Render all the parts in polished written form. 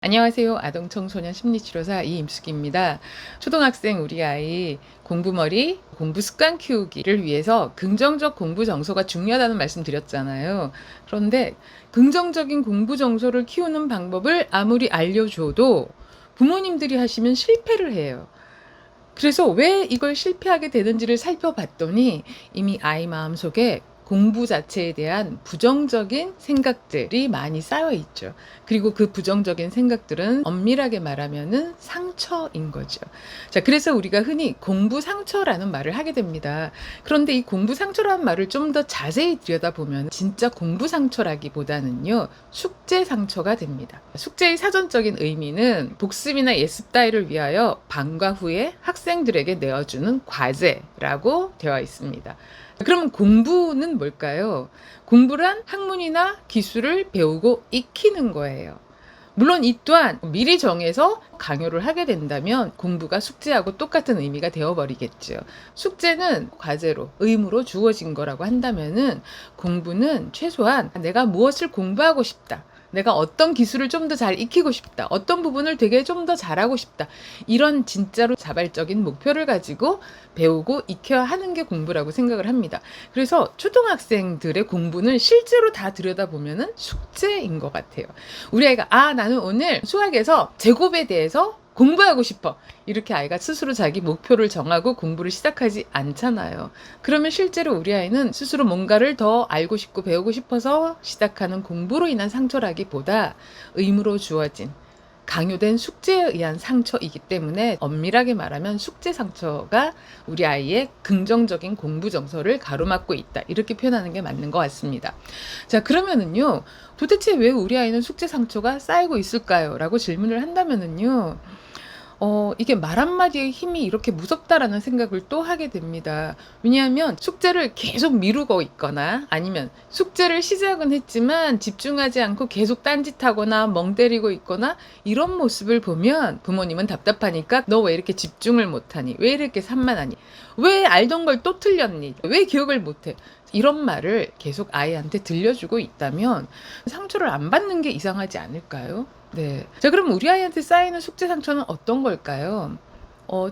안녕하세요. 아동청소년 심리치료사 이임숙입니다. 초등학생 우리 아이 공부머리, 공부 습관 키우기를 위해서 긍정적 공부 정서가 중요하다는 말씀 드렸잖아요. 그런데 긍정적인 공부 정서를 키우는 방법을 아무리 알려줘도 부모님들이 하시면 실패를 해요. 그래서 왜 이걸 실패하게 되는지를 살펴봤더니 이미 아이 마음속에 공부 자체에 대한 부정적인 생각들이 많이 쌓여 있죠. 그리고 그 부정적인 생각들은 엄밀하게 말하면은 상처인 거죠. 자, 그래서 우리가 흔히 공부 상처라는 말을 하게 됩니다. 그런데 이 공부 상처라는 말을 좀 더 자세히 들여다보면 진짜 공부 상처라기보다는요, 숙제 상처가 됩니다. 숙제의 사전적인 의미는 복습이나 예습 따위를 위하여 방과 후에 학생들에게 내어주는 과제라고 되어 있습니다. 그러면 공부는 뭘까요? 공부란 학문이나 기술을 배우고 익히는 거예요. 물론 이 또한 미리 정해서 강요를 하게 된다면 공부가 숙제하고 똑같은 의미가 되어버리겠죠. 숙제는 과제로, 의무로 주어진 거라고 한다면은 공부는 최소한 내가 무엇을 공부하고 싶다. 내가 어떤 기술을 좀 더 잘 익히고 싶다. 어떤 부분을 되게 좀 더 잘하고 싶다. 이런 진짜로 자발적인 목표를 가지고 배우고 익혀야 하는 게 공부라고 생각을 합니다. 그래서 초등학생들의 공부는 실제로 다 들여다보면은 숙제인 것 같아요. 우리 아이가 나는 오늘 수학에서 제곱에 대해서 공부하고 싶어. 이렇게 아이가 스스로 자기 목표를 정하고 공부를 시작하지 않잖아요. 그러면 실제로 우리 아이는 스스로 뭔가를 더 알고 싶고 배우고 싶어서 시작하는 공부로 인한 상처라기보다 의무로 주어진 강요된 숙제에 의한 상처이기 때문에 엄밀하게 말하면 숙제 상처가 우리 아이의 긍정적인 공부 정서를 가로막고 있다. 이렇게 표현하는 게 맞는 것 같습니다. 자, 그러면은요, 도대체 왜 우리 아이는 숙제 상처가 쌓이고 있을까요? 라고 질문을 한다면은요, 이게 말 한마디의 힘이 이렇게 무섭다라는 생각을 또 하게 됩니다. 왜냐하면 숙제를 계속 미루고 있거나 아니면 숙제를 시작은 했지만 집중하지 않고 계속 딴짓하거나 멍 때리고 있거나 이런 모습을 보면 부모님은 답답하니까 너 왜 이렇게 집중을 못하니? 왜 이렇게 산만하니? 왜 알던 걸 또 틀렸니? 왜 기억을 못해? 이런 말을 계속 아이한테 들려주고 있다면 상처를 안 받는 게 이상하지 않을까요? 네. 자, 그럼 우리 아이한테 쌓이는 숙제 상처는 어떤 걸까요?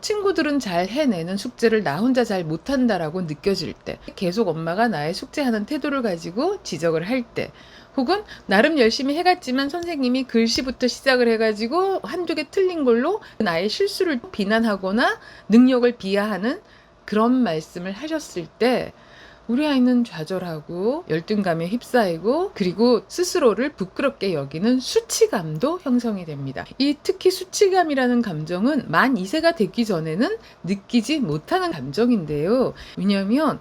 친구들은 잘 해내는 숙제를 나 혼자 잘 못한다라고 느껴질 때, 계속 엄마가 나의 숙제하는 태도를 가지고 지적을 할 때, 혹은 나름 열심히 해갔지만 선생님이 글씨부터 시작을 해가지고 한두 개 틀린 걸로 나의 실수를 비난하거나 능력을 비하하는 그런 말씀을 하셨을 때, 우리 아이는 좌절하고 열등감에 휩싸이고 그리고 스스로를 부끄럽게 여기는 수치감도 형성이 됩니다. 이 특히 수치감이라는 감정은 만 2세가 되기 전에는 느끼지 못하는 감정인데요. 왜냐하면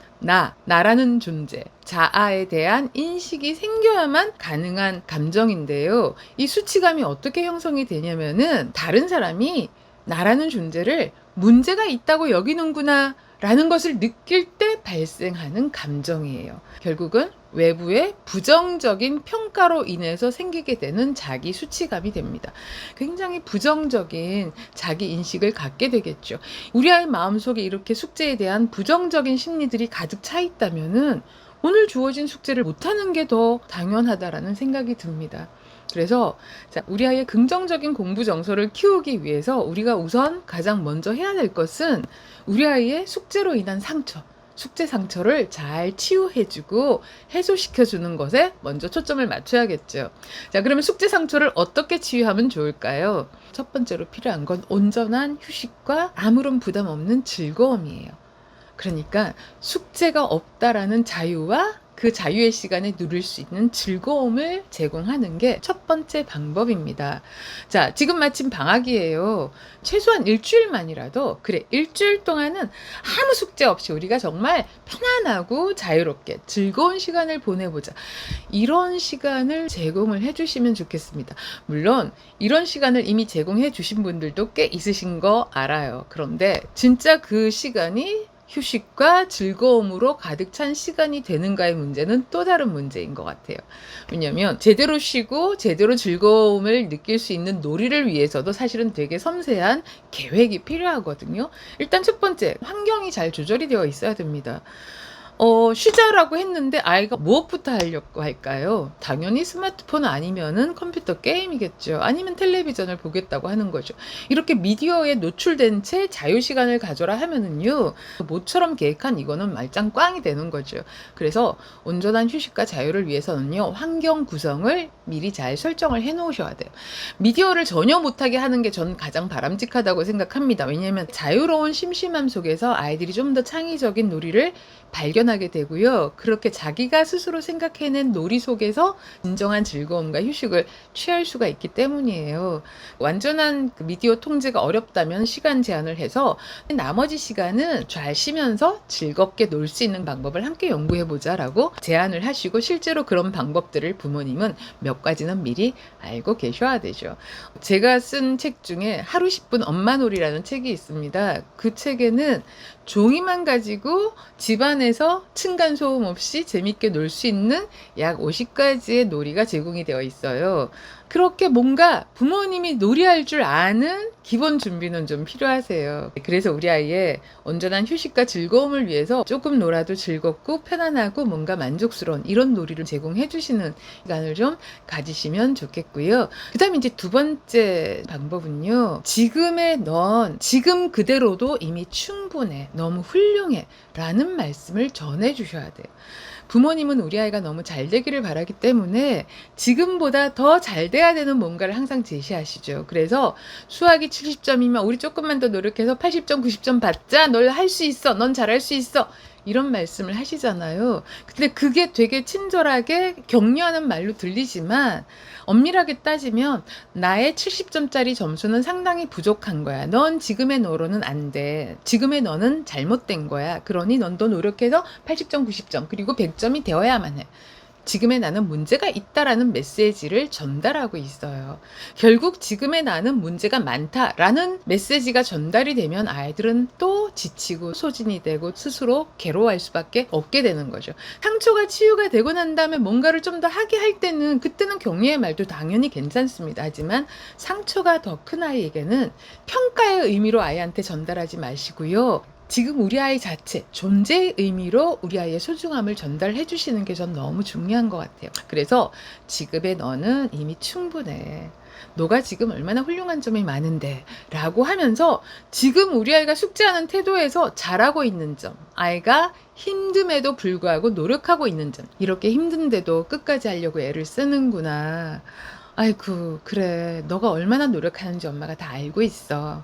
나라는 존재, 자아에 대한 인식이 생겨야만 가능한 감정인데요. 이 수치감이 어떻게 형성이 되냐면은 다른 사람이 나라는 존재를 문제가 있다고 여기는구나 라는 것을 느낄 때 발생하는 감정이에요. 결국은 외부의 부정적인 평가로 인해서 생기게 되는 자기 수치감이 됩니다. 굉장히 부정적인 자기 인식을 갖게 되겠죠. 우리 아이 마음속에 이렇게 숙제에 대한 부정적인 심리들이 가득 차 있다면은 오늘 주어진 숙제를 못하는 게 더 당연하다라는 생각이 듭니다. 그래서 우리 아이의 긍정적인 공부 정서를 키우기 위해서 우리가 우선 가장 먼저 해야 될 것은 우리 아이의 숙제로 인한 상처, 숙제 상처를 잘 치유해주고 해소시켜주는 것에 먼저 초점을 맞춰야겠죠. 자, 그러면 숙제 상처를 어떻게 치유하면 좋을까요? 첫 번째로 필요한 건 온전한 휴식과 아무런 부담 없는 즐거움이에요. 그러니까 숙제가 없다라는 자유와 그 자유의 시간에 누릴 수 있는 즐거움을 제공하는 게 첫 번째 방법입니다. 자, 지금 마침 방학이에요. 최소한 일주일만이라도, 그래, 일주일 동안은 아무 숙제 없이 우리가 정말 편안하고 자유롭게 즐거운 시간을 보내보자. 이런 시간을 제공을 해주시면 좋겠습니다. 물론 이런 시간을 이미 제공해 주신 분들도 꽤 있으신 거 알아요. 그런데 진짜 그 시간이 휴식과 즐거움으로 가득 찬 시간이 되는가의 문제는 또 다른 문제인 것 같아요. 왜냐하면 제대로 쉬고 제대로 즐거움을 느낄 수 있는 놀이를 위해서도 사실은 되게 섬세한 계획이 필요하거든요. 일단 첫 번째, 환경이 잘 조절이 되어 있어야 됩니다. 쉬자라고 했는데 아이가 무엇부터 하려고 할까요? 당연히 스마트폰 아니면은 컴퓨터 게임이겠죠. 아니면 텔레비전을 보겠다고 하는 거죠. 이렇게 미디어에 노출된 채 자유시간을 가져라 하면은요, 모처럼 계획한 이거는 말짱 꽝이 되는 거죠. 그래서 온전한 휴식과 자유를 위해서는요, 환경 구성을 미리 잘 설정을 해 놓으셔야 돼요. 미디어를 전혀 못하게 하는 게 전 가장 바람직하다고 생각합니다. 왜냐하면 자유로운 심심함 속에서 아이들이 좀 더 창의적인 놀이를 발견하게 되고요. 그렇게 자기가 스스로 생각해낸 놀이 속에서 진정한 즐거움과 휴식을 취할 수가 있기 때문이에요. 완전한 미디어 통제가 어렵다면 시간 제한을 해서 나머지 시간은 잘 쉬면서 즐겁게 놀 수 있는 방법을 함께 연구해보자라고 제안을 하시고, 실제로 그런 방법들을 부모님은 몇 가지는 미리 알고 계셔야 되죠. 제가 쓴 책 중에 하루 10분 엄마놀이라는 책이 있습니다. 그 책에는 종이만 가지고 집안에서 층간소음 없이 재밌게 놀 수 있는 약 50가지의 놀이가 제공이 되어 있어요. 그렇게 뭔가 부모님이 놀이할 줄 아는 기본 준비는 좀 필요하세요. 그래서 우리 아이의 온전한 휴식과 즐거움을 위해서 조금 놀아도 즐겁고 편안하고 뭔가 만족스러운 이런 놀이를 제공해 주시는 시간을 좀 가지시면 좋겠고요. 그 다음에 이제 두 번째 방법은요. 지금의 넌 지금 그대로도 이미 충분해. 너무 훌륭해. 라는 말씀을 전해 주셔야 돼요. 부모님은 우리 아이가 너무 잘 되기를 바라기 때문에 지금보다 더 잘 돼야 되는 뭔가를 항상 제시하시죠. 그래서 수학이 70점이면 우리 조금만 더 노력해서 80점, 90점 받자. 널 할 수 있어. 넌 잘할 수 있어. 이런 말씀을 하시잖아요. 근데 그게 되게 친절하게 격려하는 말로 들리지만 엄밀하게 따지면 나의 70점짜리 점수는 상당히 부족한 거야. 넌 지금의 너로는 안 돼. 지금의 너는 잘못된 거야. 그러니 넌 더 노력해서 80점, 90점, 그리고 100점이 되어야만 해. 지금의 나는 문제가 있다라는 메시지를 전달하고 있어요. 결국 지금의 나는 문제가 많다라는 메시지가 전달이 되면 아이들은 또 지치고 소진이 되고 스스로 괴로워할 수밖에 없게 되는 거죠. 상처가 치유가 되고 난 다음에 뭔가를 좀 더 하게 할 때는 그때는 격려의 말도 당연히 괜찮습니다. 하지만 상처가 더 큰 아이에게는 평가의 의미로 아이한테 전달하지 마시고요. 지금 우리 아이 자체, 존재의 의미로 우리 아이의 소중함을 전달해 주시는 게 전 너무 중요한 것 같아요. 그래서 지금의 너는 이미 충분해. 너가 지금 얼마나 훌륭한 점이 많은데 라고 하면서 지금 우리 아이가 숙제하는 태도에서 잘하고 있는 점, 아이가 힘듦에도 불구하고 노력하고 있는 점, 이렇게 힘든데도 끝까지 하려고 애를 쓰는구나. 아이고, 그래. 너가 얼마나 노력하는지 엄마가 다 알고 있어.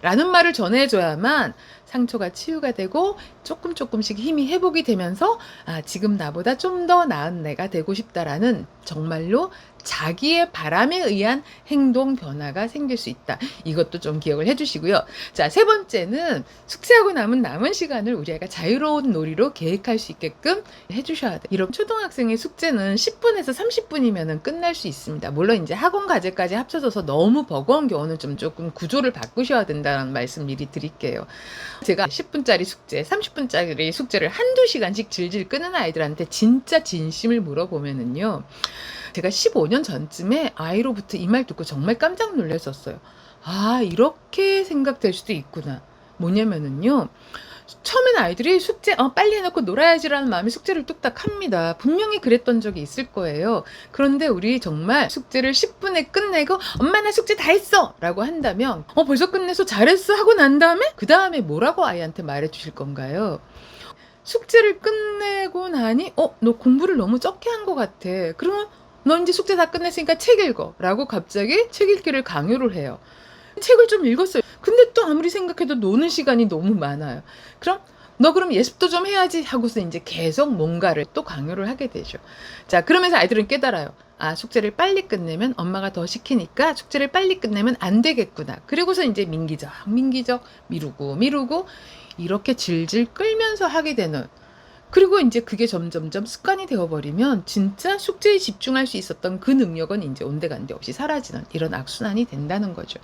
라는 말을 전해줘야만 상처가 치유가 되고 조금씩 힘이 회복이 되면서 지금 나보다 좀 더 나은 내가 되고 싶다라는 정말로 자기의 바람에 의한 행동 변화가 생길 수 있다. 이것도 좀 기억을 해주시고요. 자, 세 번째는 숙제하고 남은 시간을 우리 아이가 자유로운 놀이로 계획할 수 있게끔 해주셔야 돼요. 이런 초등학생의 숙제는 10분에서 30분이면 끝날 수 있습니다. 물론 이제 학원 과제까지 합쳐져서 너무 버거운 경우는 조금 구조를 바꾸셔야 된다는 말씀 미리 드릴게요. 제가 10분짜리 숙제, 30분짜리 숙제를 한두 시간씩 질질 끄는 아이들한테 진짜 진심을 물어보면은요. 제가 15년 전쯤에 아이로부터 이 말 듣고 정말 깜짝 놀랐었어요. 이렇게 생각될 수도 있구나. 뭐냐면은요. 처음엔 아이들이 숙제 빨리 해놓고 놀아야지라는 마음에 숙제를 뚝딱 합니다. 분명히 그랬던 적이 있을 거예요. 그런데 우리 정말 숙제를 10분에 끝내고 엄마 나 숙제 다 했어! 라고 한다면 벌써 끝내서 잘했어 하고 난 다음에 그 다음에 뭐라고 아이한테 말해 주실 건가요? 숙제를 끝내고 나니 너 공부를 너무 적게 한 것 같아. 그러면 너 이제 숙제 다 끝냈으니까 책 읽어 라고 갑자기 책 읽기를 강요를 해요. 책을 좀 읽었어요. 근데 또 아무리 생각해도 노는 시간이 너무 많아요. 그럼 예습도 좀 해야지 하고서 이제 계속 뭔가를 또 강요를 하게 되죠. 자, 그러면서 아이들은 깨달아요. 숙제를 빨리 끝내면 엄마가 더 시키니까 숙제를 빨리 끝내면 안 되겠구나. 그리고서 이제 민기적 미루고 이렇게 질질 끌면서 하게 되는, 그리고 이제 그게 점점점 습관이 되어버리면 진짜 숙제에 집중할 수 있었던 그 능력은 이제 온데간데 없이 사라지는 이런 악순환이 된다는 거죠.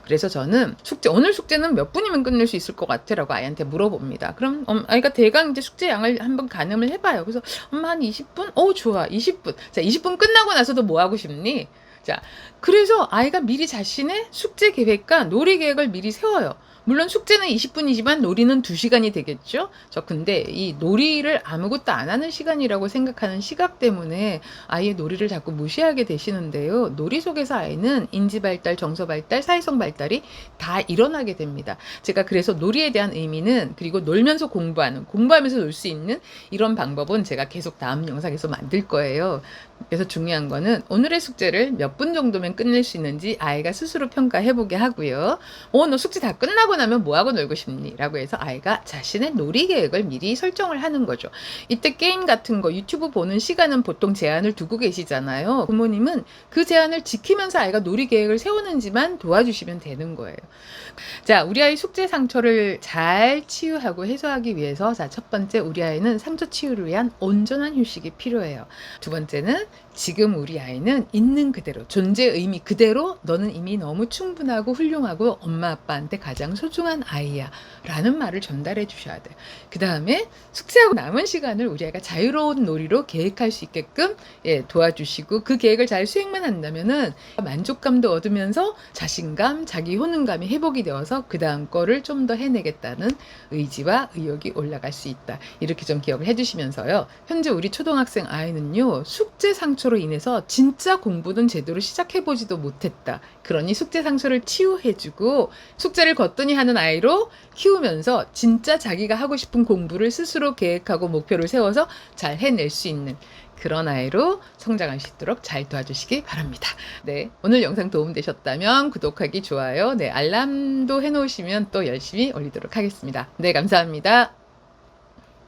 그래서 저는 오늘 숙제는 몇 분이면 끝낼 수 있을 것 같아? 라고 아이한테 물어봅니다. 그럼 아이가 대강 이제 숙제 양을 한번 가늠을 해봐요. 그래서 엄마 한 20분? 좋아. 20분. 자, 20분 끝나고 나서도 뭐 하고 싶니? 자, 그래서 아이가 미리 자신의 숙제 계획과 놀이 계획을 미리 세워요. 물론 숙제는 20분이지만 놀이는 2시간이 되겠죠? 저 근데 이 놀이를 아무것도 안 하는 시간이라고 생각하는 시각 때문에 아이의 놀이를 자꾸 무시하게 되시는데요. 놀이 속에서 아이는 인지 발달, 정서 발달, 사회성 발달이 다 일어나게 됩니다. 제가 그래서 놀이에 대한 의미는, 그리고 놀면서 공부하는, 공부하면서 놀 수 있는 이런 방법은 제가 계속 다음 영상에서 만들 거예요. 그래서 중요한 거는 오늘의 숙제를 몇 분 정도면 끝낼 수 있는지 아이가 스스로 평가해 보게 하고요. 너 숙제 다 끝나고 나면 뭐하고 놀고 싶니? 라고 해서 아이가 자신의 놀이 계획을 미리 설정을 하는 거죠. 이때 게임 같은 거, 유튜브 보는 시간은 보통 제한을 두고 계시잖아요. 부모님은 그 제한을 지키면서 아이가 놀이 계획을 세우는지만 도와주시면 되는 거예요. 자, 우리 아이 숙제 상처를 잘 치유하고 해소하기 위해서, 자, 첫 번째, 우리 아이는 상처 치유를 위한 온전한 휴식이 필요해요. 두 번째는 지금 우리 아이는 있는 그대로, 존재 의미 그대로 너는 이미 너무 충분하고 훌륭하고 엄마 아빠한테 가장 소중한 아이야 라는 말을 전달해 주셔야 돼요. 그 다음에 숙제하고 남은 시간을 우리 아이가 자유로운 놀이로 계획할 수 있게끔 도와주시고, 그 계획을 잘 수행만 한다면은 만족감도 얻으면서 자신감, 자기 효능감이 회복이 되어서 그 다음 거를 좀 더 해내겠다는 의지와 의욕이 올라갈 수 있다. 이렇게 좀 기억을 해주시면서요. 현재 우리 초등학생 아이는요, 숙제 상처로 인해서 진짜 공부는 제대로 시작해보지도 못했다. 그러니 숙제 상처를 치유해주고 숙제를 거뜬히 하는 아이로 키우면서 진짜 자기가 하고 싶은 공부를 스스로 계획하고 목표를 세워서 잘 해낼 수 있는 그런 아이로 성장할 수 있도록 잘 도와주시기 바랍니다. 네, 오늘 영상 도움되셨다면 구독하기, 좋아요, 알람도 해놓으시면 또 열심히 올리도록 하겠습니다. 네, 감사합니다.